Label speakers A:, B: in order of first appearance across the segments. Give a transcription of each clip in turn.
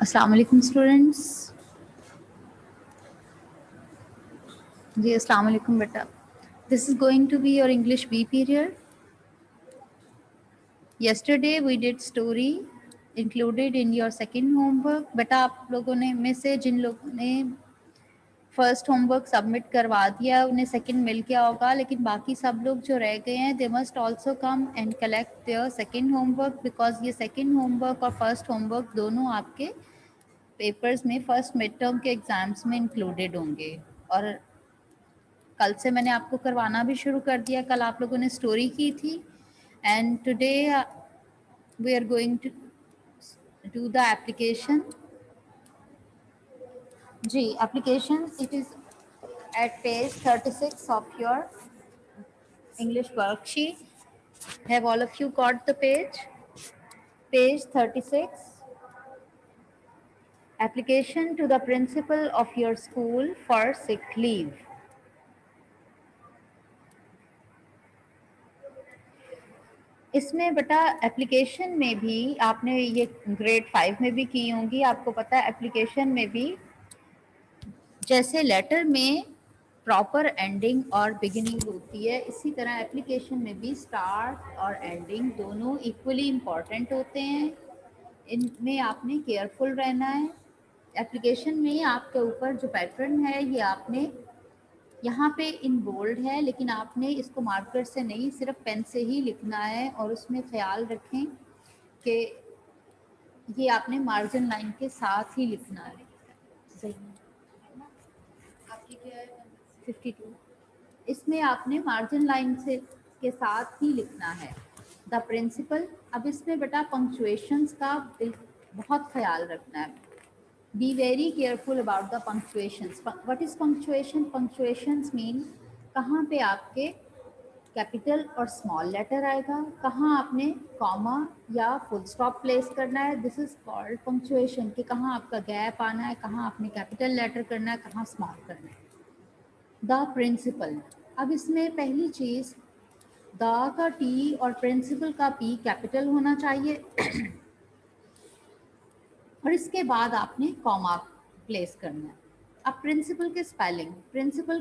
A: अस्सलाम वालेकुम स्टूडेंट्स। जी अस्सलाम वालेकुम बेटा। This is going to be your English B period. yesterday we did story included in your second homework। बेटा आप लोगों ने में से जिन लोगों ने फर्स्ट होमवर्क सबमिट करवा दिया उन्हें सेकंड मिल गया होगा, लेकिन बाकी सब लोग जो रह गए हैं they must also come and collect their second homework, because ये सेकंड होमवर्क और फर्स्ट होमवर्क दोनों आपके पेपर्स में फर्स्ट मिड टर्म के एग्जाम्स में इंक्लूडेड होंगे। और कल से मैंने आपको करवाना भी शुरू कर दिया। कल आप लोगों ने स्टोरी की थी and today we are going to do the application. जी application it is at page 36 of your English worksheet. Have all of you got the page 36 application to the principal of your school for sick leave। इसमें बेटा application में भी आपने ये grade 5 में भी की होंगी, आपको पता है एप्लीकेशन में भी जैसे लेटर में प्रॉपर एंडिंग और बिगिनिंग होती है, इसी तरह एप्लीकेशन में भी स्टार्ट और एंडिंग दोनों इक्वली इम्पॉर्टेंट होते हैं। इनमें आपने केयरफुल रहना है। एप्लीकेशन में आपके ऊपर जो पैटर्न है ये आपने यहाँ पे इन बोल्ड है, लेकिन आपने इसको मार्कर से नहीं सिर्फ पेन से ही लिखना है। और उसमें ख्याल रखें कि ये आपने मार्जिन लाइन के साथ ही लिखना है। सही आपकी क्या है 52, इसमें आपने मार्जिन लाइन से के साथ ही लिखना है द प्रिंसिपल। अब इसमें बेटा पंक्चुएशंस का बहुत ख्याल रखना है। Be very careful about the punctuations. What is punctuation? Punctuations mean कहाँ पे आपके कैपिटल और स्मॉल लेटर आएगा, कहाँ आपने कॉमा या फुल स्टॉप प्लेस करना है। दिस इज कॉल्ड पंक्चुएशन कि कहाँ आपका गैप आना है, कहाँ आपने कैपिटल लेटर करना है, कहाँ स्मॉल करना है। The principal. अब इसमें पहली चीज द का टी और प्रिंसिपल का पी कैपिटल होना चाहिए और इसके बाद आपने कॉमा प्लेस करना है। अब प्रिंसिपल के spelling PRINCIPAL।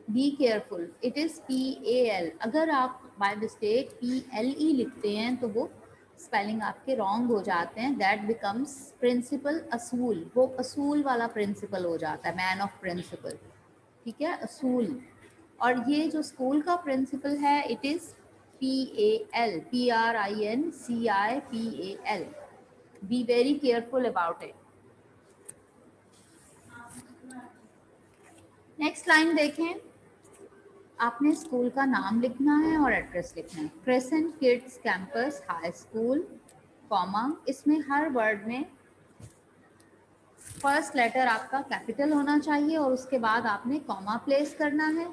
A: Be careful, it is PAL। अगर आप बाय मिस्टेक PLE लिखते हैं तो वो स्पेलिंग आपके रॉन्ग हो जाते हैं। दैट बिकम्स प्रिंसिपल असूल, वो असूल वाला प्रिंसिपल हो जाता है, मैन ऑफ प्रिंसिपल। ठीक है, असूल। और ये जो स्कूल का प्रिंसिपल है it is PAL, PRINCIPAL। Be very careful about it. Next line देखें, आपने स्कूल का नाम लिखना है और एड्रेस लिखना है। Crescent kids campus high school, comma, इसमें हर वर्ड में फर्स्ट लेटर आपका कैपिटल होना चाहिए और उसके बाद आपने कॉमा प्लेस करना है।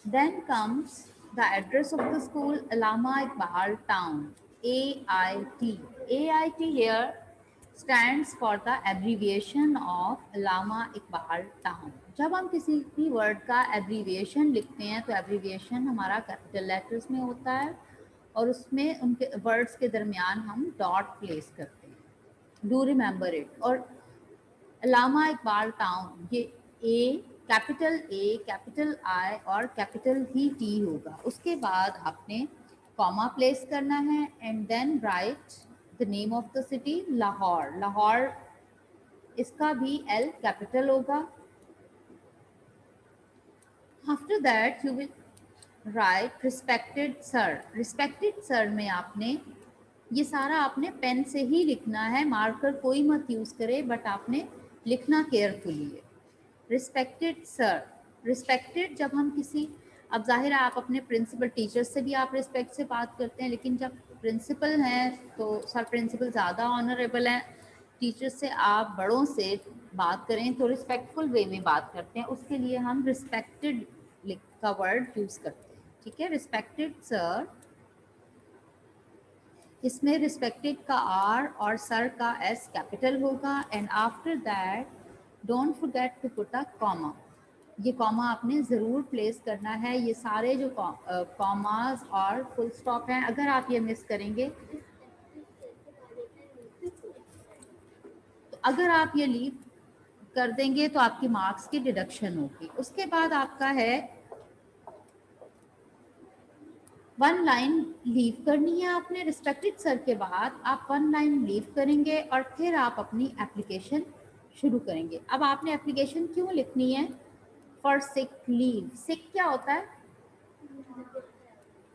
A: Then comes the address of the school, Allama Iqbal town, AIT। AIT here stands for the abbreviation of Allama Iqbal town. जब हम किसी भी वर्ड का एब्रीविएशन लिखते हैं तो एब्रीविएशन हमारा कैपिटल लेटर्स में होता है और उसमें उनके वर्ड्स के दरमियान हम डॉट प्लेस करते हैं। Do remember it. और अलामा इकबाल टाउन, ये ए कैपिटल आई और कैपिटल ही टी होगा। उसके बाद आपने कॉमा प्लेस करना है and then write the name of the city, Lahore. Lahore इसका भी एल कैपिटल होगा। After that you will write respected sir. Respected sir में आपने ये सारा आपने पेन से ही लिखना है, मार्कर कोई मत यूज करे, बट आपने लिखना केयरफुली है। रिस्पेक्टेड सर, रिस्पेक्टेड जब हम किसी, अब जाहिर है आप अपने प्रिंसिपल टीचर से भी आप रिस्पेक्ट से बात करते हैं, लेकिन जब प्रिंसिपल हैं तो सर प्रिंसिपल ज़्यादा ऑनरेबल हैं, टीचर से आप बड़ों से बात करें तो रिस्पेक्टफुल वे में बात करते हैं, उसके लिए हम रिस्पेक्टेड का वर्ड यूज़ करते हैं। ठीक है, रिस्पेक्टेड सर, इसमें रिस्पेक्टेड का आर और सर का एस कैपिटल होगा and after that don't forget to put a comma. ये कॉमा आपने ज़रूर प्लेस करना है। ये सारे जो कॉमास और फुल स्टॉप हैं, अगर आप ये मिस करेंगे, तो अगर आप ये लीव कर देंगे तो आपकी मार्क्स की डिडक्शन होगी। उसके बाद आपका है 1 लाइन लीव करनी है आपने। रिस्ट्रिक्टेड सर के बाद आप 1 लाइन लीव करेंगे और फिर आप अपनी एप्लीकेशन शुरू करेंगे। अब आपने एप्लीकेशन क्यों लिखनी है? For sick leave. सिक क्या होता है?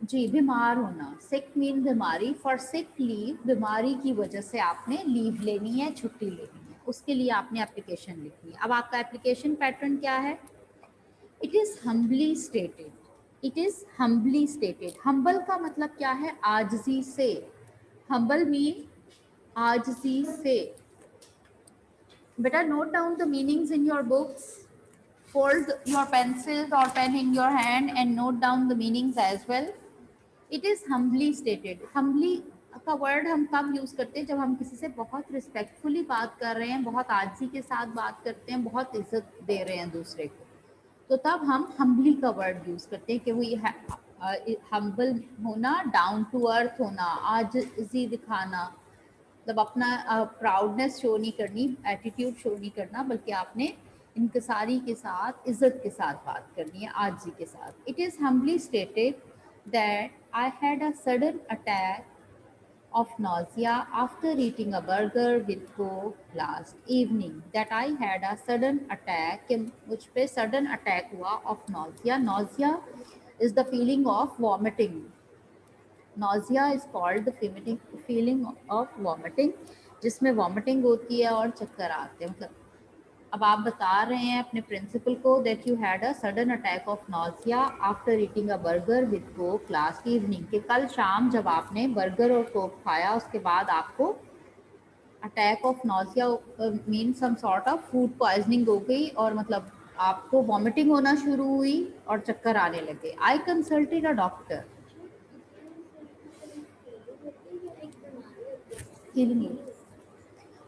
A: जी, बीमार होना। सिक मीन बीमारी। फॉर सिक लीव, बीमारी की वजह से आपने लीव लेनी है, छुट्टी लेनी है, उसके लिए आपने एप्लीकेशन लिखनी है। अब आपका एप्लीकेशन पैटर्न क्या है? It is humbly stated. It is humbly stated. Humble का मतलब क्या है? आजजी से। हम्बल मीन आजजी से। बेटा note down the meanings in your books. Fold your pencils or pen in your hand and note down the meanings as well. It is humbly stated. Humbly का word हम कब यूज करते हैं? जब हम किसी से बहुत रिस्पेक्टफुली बात कर रहे हैं, बहुत आजी के साथ बात करते हैं, बहुत इज्जत दे रहे हैं दूसरे को, तो तब हम हम्बली का वर्ड यूज करते हैं कि वो ये हम्बल होना, डाउन टू अर्थ होना, आजिज़ी दिखाना, मतलब अपना प्राउडनेस शो नहीं करनी, एटीट्यूड शो नहीं करना, बल्कि आपने इनकसारी के साथ, इज्जत के साथ बात करनी है, आजी के साथ। It is humbly stated that I had a sudden attack of nausea after eating a burger with Coke last evening. That I had a sudden attack, कि मुझ पे sudden attack हुआ of nausea. Nausea is the feeling of vomiting. Nausea is called the feeling of vomiting, जिसमें vomiting होती है और चक्कर आते हैं। मतलब अब आप बता रहे हैं अपने प्रिंसिपल को that you had a sudden attack of nausea after eating a burger with Coke last evening, कि कल शाम जब आपने बर्गर और कोक खाया उसके बाद आपको attack of nausea mean some sort of food poisoning हो गई, और मतलब आपको वॉमिटिंग होना शुरू हुई और चक्कर आने लगे। I consulted a doctor.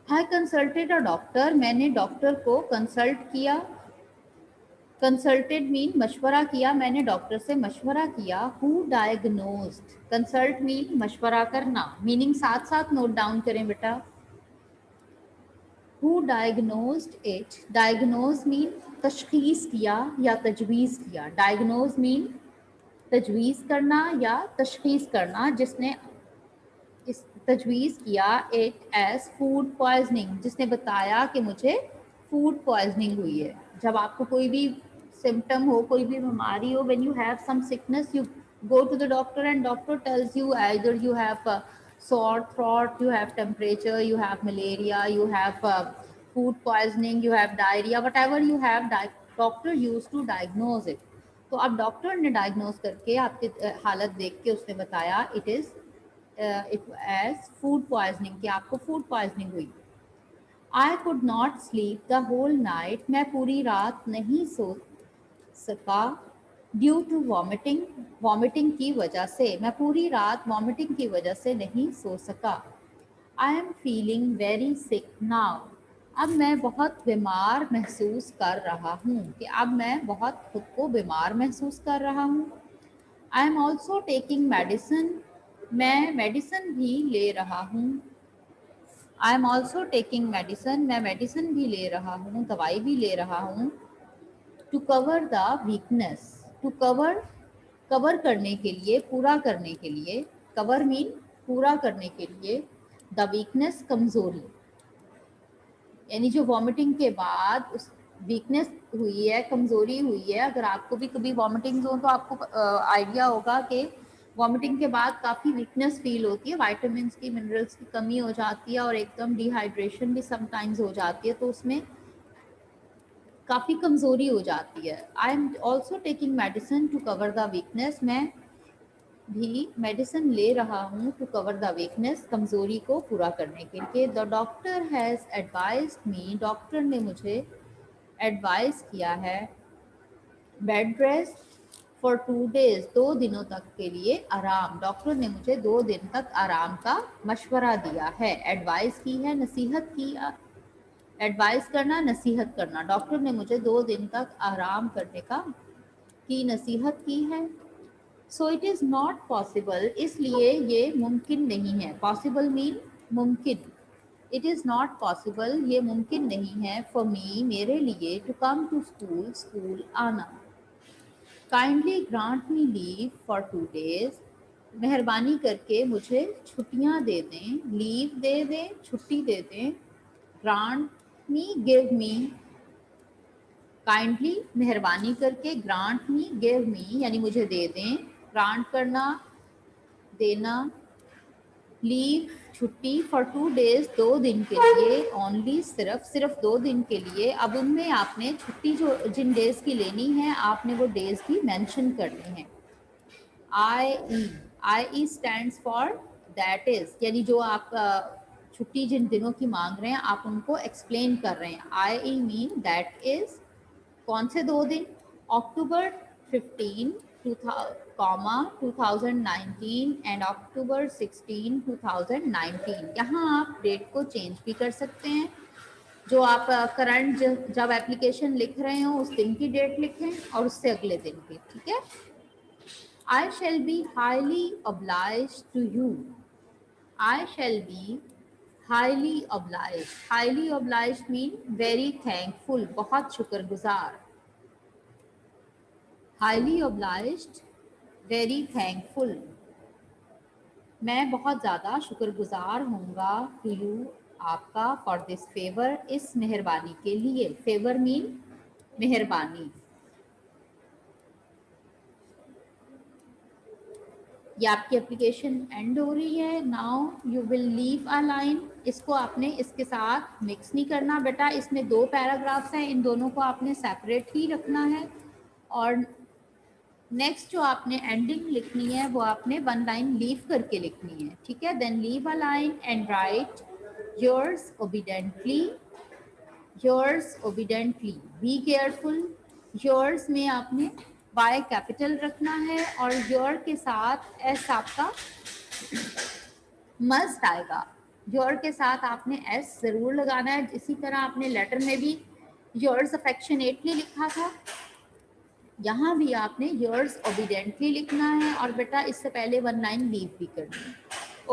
A: I consulted a doctor, मैंने डॉक्टर को कंसल्ट किया। कंसल्टेड मीन मशवरा किया, मैंने डॉक्टर से मशवरा किया। हु डायग्नोज्ड, कंसल्ट मीन मशवरा करना, मीनिंग साथ साथ नोट डाउन करें बेटा। Who diagnosed it, diagnose mean तशखीस किया या तजवीज़ किया। डायग्नोज मीन तजवीज़ करना या तशखीस करना, जिसने इस तजवीज़ किया इट एज फूड पॉइजनिंग, जिसने बताया कि मुझे फूड पॉइजनिंग हुई है। जब आपको कोई भी सिम्टम हो, कोई भी बीमारी हो, when you have some sickness, you go to the doctor and doctor tells you either you have sore throat, you have temperature, you have malaria, you have food poisoning, you have diarrhea, whatever you have, doctor used to diagnose it. तो अब doctor ने diagnose करके आपकी हालत देख के उसने बताया it is as food poisoning, कि आपको फूड पॉइजनिंग हुई। I could not sleep the whole night, मैं पूरी रात नहीं सो सका। ड्यू टू वॉमिटिंग, वॉमिटिंग की वजह से, मैं पूरी रात वॉमिटिंग की वजह से नहीं सो सका। I am feeling very sick now, अब मैं बहुत बीमार महसूस कर रहा हूँ, कि अब मैं बहुत खुद को बीमार महसूस कर रहा हूँ। I am also taking medicine, मैं मेडिसिन भी ले रहा हूँ। I am also taking medicine, मैं मेडिसिन भी ले रहा हूँ, दवाई भी ले रहा हूँ। To cover the weakness, to cover, cover करने के लिए, पूरा करने के लिए, कवर मीन पूरा करने के लिए, द वीकनेस कमजोरी, यानी जो वॉमिटिंग के बाद उस वीकनेस हुई है, कमजोरी हुई है। अगर आपको भी कभी वॉमिटिंग हो तो आपको आइडिया होगा कि वॉमिटिंग के बाद काफ़ी वीकनेस फील होती है, वाइटामिन की, मिनरल्स की कमी हो जाती है और एकदम डिहाइड्रेशन भी समटाइम्स हो जाती है, तो उसमें काफ़ी कमज़ोरी हो जाती है। I am also taking medicine to cover the weakness, मैं भी मेडिसिन ले रहा हूँ टू कवर द वीकनेस, कमज़ोरी को पूरा करने के लिए। The doctor has advised me, doctor ने मुझे एडवाइस किया है। बेड रेस्ट फॉर 2 days, 2 दिनों तक के लिए आराम, डॉक्टर ने मुझे 2 दिन तक आराम का मशवरा दिया है। एडवाइस की है, नसीहत की एडवाइस करना, नसीहत करना। डॉक्टर ने मुझे 2 दिन तक आराम करने की नसीहत की है। So it is not possible, इसलिए ये मुमकिन नहीं है। पॉसिबल मीन मुमकिन। इट इज़ नॉट पॉसिबल, ये मुमकिन नहीं है। फॉर मी, मेरे लिए, to come to school, school आना। Kindly grant me leave for 2 days, मेहरबानी करके मुझे छुट्टियां दे दें। लीव दे दें, छुट्टी दे दें। ग्रांट मी, गिव मी। काइंडली मेहरबानी करके, ग्रांट मी, गिव मी यानी मुझे दे दें। ग्रांट करना, देना। लीव छुट्टी, फॉर 2 days 2 दिन के लिए। ओनली सिर्फ 2 दिन के लिए। अब उनमें आपने छुट्टी जो जिन डेज की लेनी है आपने वो डेज भी मेंशन करने हैं। आई स्टैंड्स फॉर दैट इज, यानी जो आप छुट्टी जिन दिनों की मांग रहे हैं आप उनको एक्सप्लेन कर रहे हैं। आई मीन दैट इज कौन से 2 दिन? अक्टूबर 15 2019 एंड अक्टूबर 16 2019। यहाँ आप डेट को चेंज भी कर सकते हैं। जो आप करंट जब एप्लीकेशन लिख रहे हो उस दिन की डेट लिखें और उससे अगले दिन की, ठीक है। I shall be highly obliged to you. I shall be highly obliged. Highly obliged mean very thankful, बहुत शुक्रगुजार। Highly obliged, very thankful. मैं बहुत ज़्यादा शुक्रगुजार होऊंगा to you, आपका, for this favor, इस मेहरबानी के लिए। Favor mean मेहरबानी। ये आपकी एप्लीकेशन एंड हो रही है। Now you will leave a line. इसको आपने इसके साथ मिक्स नहीं करना बेटा। इसमें 2 पैराग्राफ्स हैं, इन दोनों को आपने सेपरेट ही रखना है। और नेक्स्ट जो आपने एंडिंग लिखनी है वो आपने 1 लाइन लीव करके लिखनी है, ठीक है। Then leave a line and write yours obediently. Yours obediently, be careful. Yours में आपने बाय कैपिटल रखना है और योर के साथ एस आपका मस्ट आएगा। योर के साथ आपने एस जरूर लगाना है। इसी तरह आपने लेटर में भी योर्स अफेक्शनेटली लिखा था, यहाँ भी आपने योर्स ओबीडेंटली लिखना है। और बेटा इससे पहले 1 लाइन लीव भी करनी है।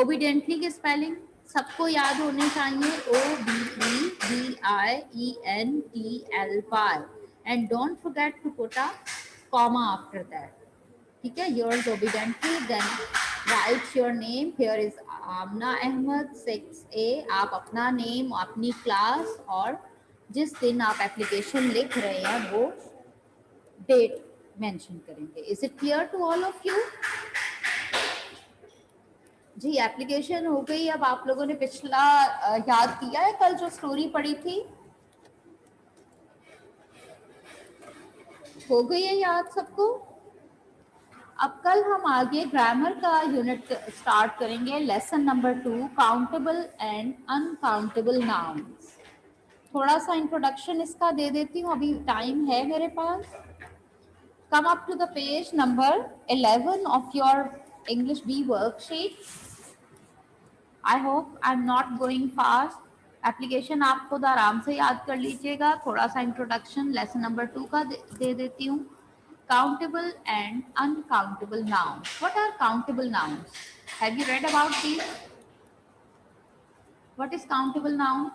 A: ओबीडेंटली की स्पेलिंग सबको याद होने चाहिए, OBEDIENTLY, and don't forget to put a comma after that, ठीक है। Yours obediently, then write your name. Here is Amna Ahmed 6A। आप अपना नेम, अपनी क्लास और जिस दिन आप एप्लीकेशन लिख रहे हैं वो डेट मेंशन करेंगे। Is it clear to all of you? जी एप्लीकेशन हो गई। अब आप लोगों ने पिछला याद किया है, कल जो स्टोरी पढ़ी थी हो गई है याद सबको? अब कल हम आगे ग्रामर का यूनिट स्टार्ट करेंगे, lesson number 2, countable and uncountable nouns. थोड़ा सा इंट्रोडक्शन इसका दे देती हूँ, अभी टाइम है मेरे पास। Come up to the page number 11 of your English B worksheet. I hope I'm not going fast. Application आप खुद आराम से याद कर लीजिएगा। थोड़ा सा इंट्रोडक्शन लेसन नंबर 2 का दे देती हूँ। Countable and uncountable nouns. What are countable nouns? Have you read about these? What is countable noun?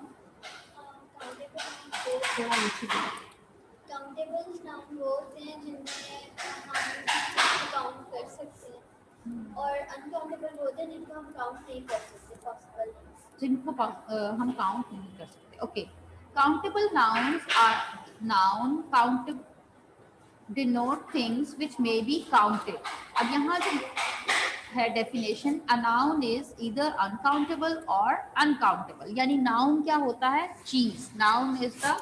B: Countable noun वो होते हैं जिनमें हम काउंट कर सकते हैं और अनकाउंटेबल वो होते हैं जिनको हम काउंट नहीं कर सकते, पॉसिबल
A: जिनको हम काउंट नहीं कर सकते। Okay, countable nouns are noun countable denote things which may be counted. अब यहाँ जो है definition, a noun is either uncountable or uncountable। यानी नाउन क्या होता है? चीज। Noun is the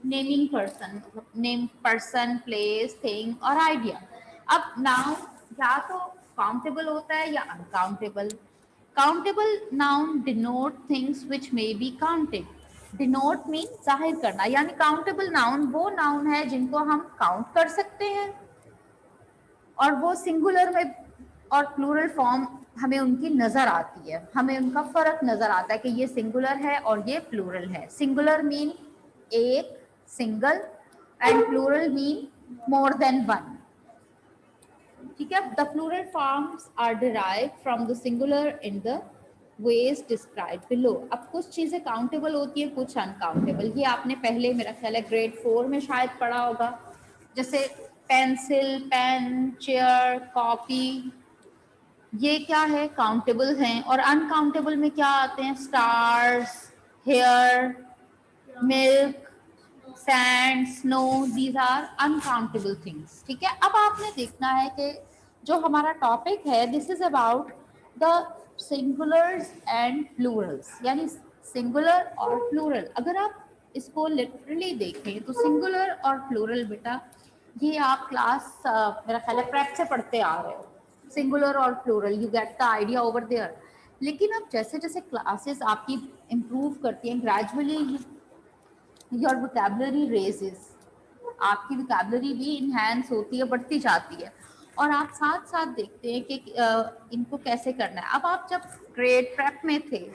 A: naming person, name person, place, thing और आइडिया। अब नाउन या तो काउंटेबल होता है या uncountable. Countable noun denote things which may be counted. Denote mean जाहिर करना, यानी काउंटेबल नाउन वो नाउन है जिनको हम काउंट कर सकते हैं और वो सिंगुलर में और प्लूरल फॉर्म हमें उनकी नज़र आती है, हमें उनका फ़र्क नज़र आता है कि ये सिंगुलर है और ये प्लूरल है। सिंगुलर मीन एक, single, and plural mean more than one. ठीक है, the plural forms are derived from the singular in the ways describe below. अब कुछ चीज़ें काउंटेबल होती है, कुछ अनकाउंटेबल। ये आपने पहले मेरा ख्याल है ग्रेड 4 में शायद पढ़ा होगा, जैसे पेंसिल, पेन, चेयर, कॉपी, ये क्या है, काउंटेबल हैं। और अनकाउंटेबल में क्या आते हैं, stars, hair, milk, sand, snow, these are uncountable things. ठीक है, अब आपने देखना है कि जो हमारा टॉपिक है this is about the singulars and Plurals, यानी सिंगुलर और प्लूरल। अगर आप इसको लिटरली देखें तो सिंगुलर और प्लूरल बेटा ये आप क्लास मेरा ख्याल है प्रेप से पढ़ते आ रहे हो, सिंगुलर और plural, you get the idea over there. लेकिन अब जैसे जैसे क्लासेस आपकी इम्प्रूव करती हैं, ग्रेजुअली योर वोकैबुलरी रेजेस, आपकी वोकैबुलरी भी इन्हेंस होती है, बढ़ती जाती है, और आप साथ साथ देखते हैं कि इनको कैसे करना है। अब आप जब ग्रेड प्रेप में थे,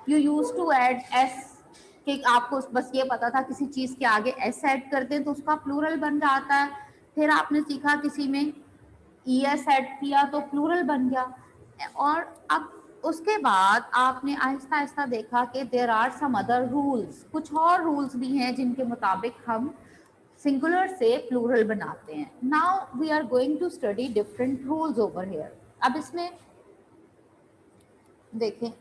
A: you use to add S, कि आपको बस ये पता था किसी चीज़ के आगे एस ऐड करते हैं तो उसका प्लूरल बन जाता है। फिर आपने सीखा किसी में ई एस ऐड किया तो प्लूरल बन गया। और अब उसके बाद आपने आहिस्ता आहिस्ता देखा कि there are some other rules, कुछ और रूल्स भी हैं जिनके मुताबिक हम सिंगुलर से प्लूरल बनाते हैं। Now we are going to study different rules over here. अब इसमें देखें,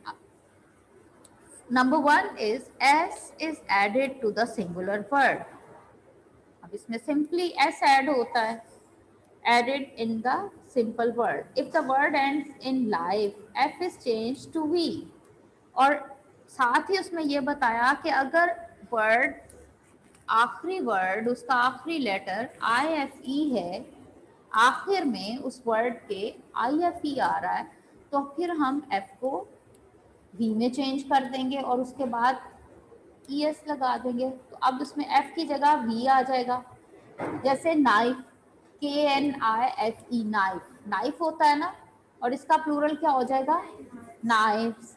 A: number 1 is S is added to the singular word. अब इसमें सिंपली एस ऐड होता है, added in the simple word. If the word ends in life, F is changed to V. और साथ ही उसमें ये बताया कि अगर वर्ड आखिरी वर्ड, उसका आखिरी लेटर IFE है, आखिर में उस वर्ड के IFE आ रहा है, तो फिर हम F को V में चेंज कर देंगे और उसके बाद ES लगा देंगे। तो अब उसमें F की जगह V आ जाएगा। जैसे नाइफ, KNIFE, नाइफ, नाइफ होता है ना, और इसका प्लूरल क्या हो जाएगा, नाइफ्स।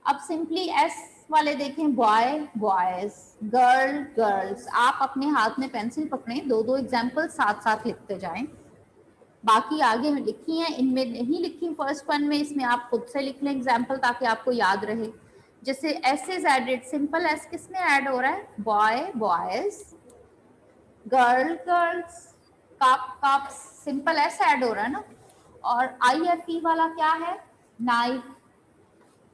A: अब सिंपली एस वाले देखें, बॉय, बॉयज, गर्ल, गर्ल्स। आप अपने हाथ में पेंसिल पकड़ें, दो दो एग्जाम्पल साथ साथ लिखते जाएं। बाकी आगे लिखी हैं, इनमें नहीं लिखी फर्स्ट वन में, इसमें आप खुद से लिख लें एग्जाम्पल ताकि आपको याद रहे। जैसे S is added, simple S किस में ऐड हो रहा है, boy, boys, girl, girls, cup, cups, simple S add हो रहा है ना। और IFE वाला क्या है, नाइफ,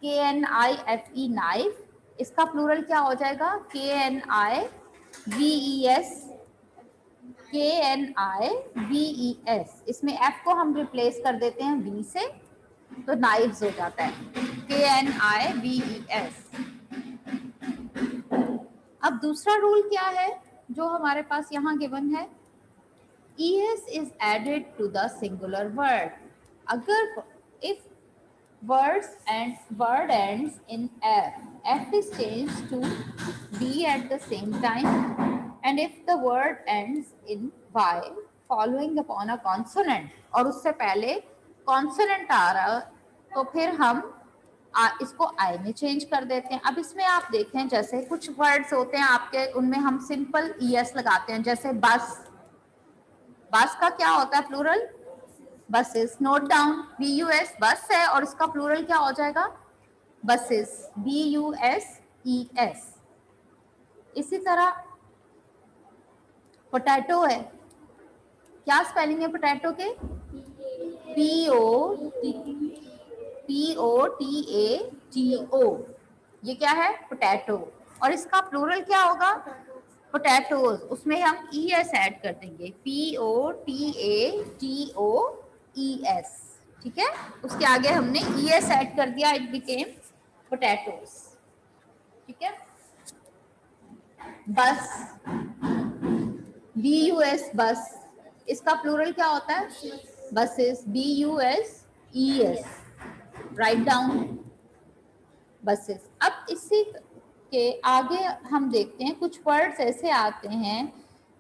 A: KNIFE, नाइफ, इसका प्लूरल क्या हो जाएगा, KNIVES, KNIVES। इसमें F को हम रिप्लेस कर देते हैं V से, तो नाइव्स हो जाता है, KNIVES। अब दूसरा रूल क्या है जो हमारे पास यहाँ गिवन है, ES is added to the singular word. अगर if word ends in F, F is changed to V at the same time, and if the word ends in Y following upon a consonant, और उससे पहले consonant आ रहा, तो फिर हम इसको आई में चेंज कर देते हैं। अब इसमें आप देखें, जैसे कुछ वर्ड्स होते हैं आपके, उनमें हम सिंपल ES लगाते हैं, जैसे बस, बस का क्या होता है plural, buses. Note down, BUS bus है और इसका प्लूरल क्या हो जाएगा, बसेस, BUSES। इसी तरह पोटैटो है, क्या स्पेलिंग है पोटैटो के, POTATO, ये क्या है, पोटैटो, और इसका प्लूरल क्या होगा, पोटैटोज। उसमें हम ES ऐड कर देंगे, POTATOES। ठीक है, उसके आगे हमने ES ऐड कर दिया, इट बिकेम पोटैटोज। ठीक है, बस, BUS बस, इसका प्लूरल क्या होता है, buses, BUSES। Write down, buses. अब इसी के आगे हम देखते हैं, कुछ वर्ड्स ऐसे आते हैं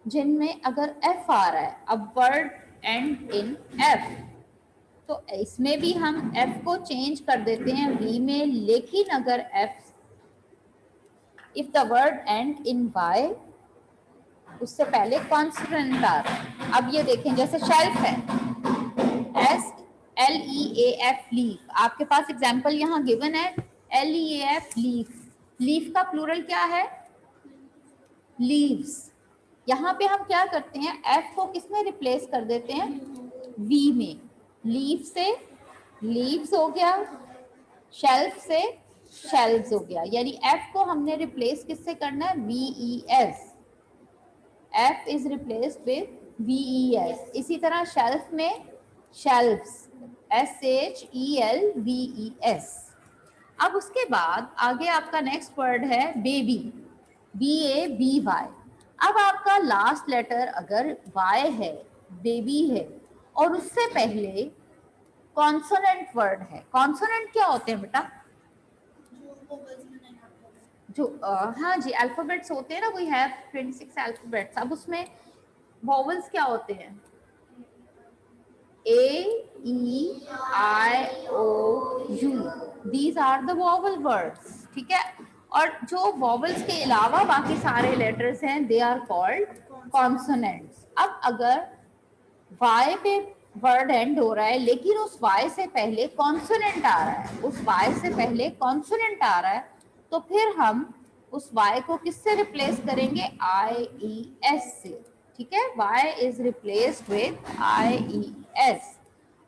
A: जिनमें अगर F आ रहा है, अब वर्ड एंड इन F, तो इसमें भी हम f को चेंज कर देते हैं v में, लेकिन अगर f if the word and in y, उससे पहले कॉन्सोनेंट आ रहा है। अब ये देखें, जैसे शेल्फ है, SLEAF लीफ, आपके पास एग्जाम्पल यहाँ गिवन है LEAF लीफ। लीफ का प्लूरल क्या है? लीव्स। यहाँ पे हम क्या करते हैं, F को किस में रिप्लेस कर देते हैं? V में। लीफ से लीव्स हो गया, शेल्फ से शेल्व्स हो गया, यानी F को हमने रिप्लेस किससे करना है? VES। F is replaced with VES। इसी तरह शेल्फ में शेल्व्स, SHELVES। अब उसके बाद आगे आपका नेक्स्ट वर्ड है बेबी, BABY। अब आपका लास्ट लेटर अगर Y है, बेबी है, और उससे पहले कॉन्सोनेंट वर्ड है। कॉन्सोनेंट क्या होते हैं बेटा? जो हाँ जी, अल्फाबेट्स होते हैं ना, वी हैव 26 अल्फाबेट्स। अब उसमें वॉवल्स क्या होते हैं? A, E, I, O, U, these are the vowel words, ठीक है। और जो वॉवल्स के अलावा बाकी सारे लेटर्स हैं, दे आर कॉल्ड कॉन्सोनेंट्स। अब अगर Y पे वर्ड एंड हो रहा है, लेकिन उस Y से पहले कॉन्सोनेंट आ रहा है, उस Y से पहले कॉन्सोनेंट आ रहा है, तो फिर हम उस Y को किससे रिप्लेस करेंगे? IES से, ठीक है। Y is replaced with IES।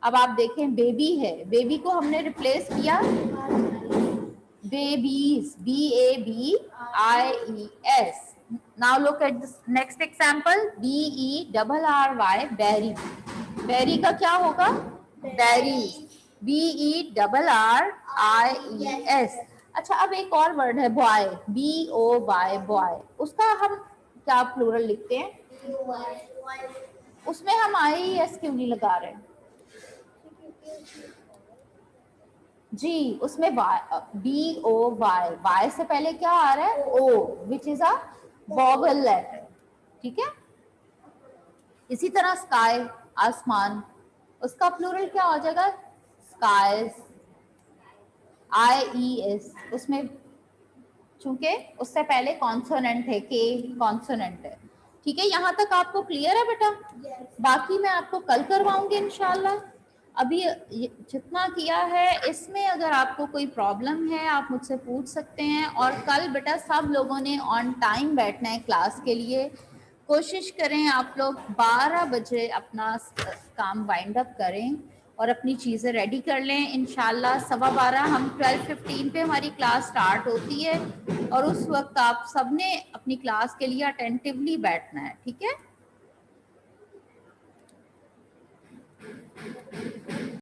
A: अब आप देखें बेबी है, बेबी को हमने रिप्लेस किया babies, BABIES। Now look at this next example, BERRY, berry। berry का क्या होगा? berries, BERRIES। अच्छा, अब एक और वर्ड है बॉय, BOY, बॉय। उसका हम क्या प्लूरल लिखते हैं? उसमें हम IES क्यों नहीं लगा रहे? जी, उसमें BOY, Y से पहले क्या आ रहा है? O, which is a vowel letter, ठीक है। इसी तरह स्काई, आसमान, उसका प्लूरल क्या हो जाएगा? Skies, IES। उसमें चूंकि उससे पहले कॉन्सोनेंट है, के कॉन्सोनेंट है, ठीक है। यहाँ तक आपको क्लियर है बेटा? बाकी मैं आपको कल करवाऊंगी इंशाल्लाह। अभी जितना किया है, इसमें अगर आपको कोई प्रॉब्लम है आप मुझसे पूछ सकते हैं। और कल बेटा सब लोगों ने ऑन टाइम बैठना है क्लास के लिए। कोशिश करें आप लोग 12 बजे अपना काम वाइंड अप करें और अपनी चीज़ें रेडी कर लें। इंशाल्लाह 12:15 हम 12:15 पे हमारी क्लास स्टार्ट होती है, और उस वक्त आप सबने अपनी क्लास के लिए अटेंटिवली बैठना है, ठीक है।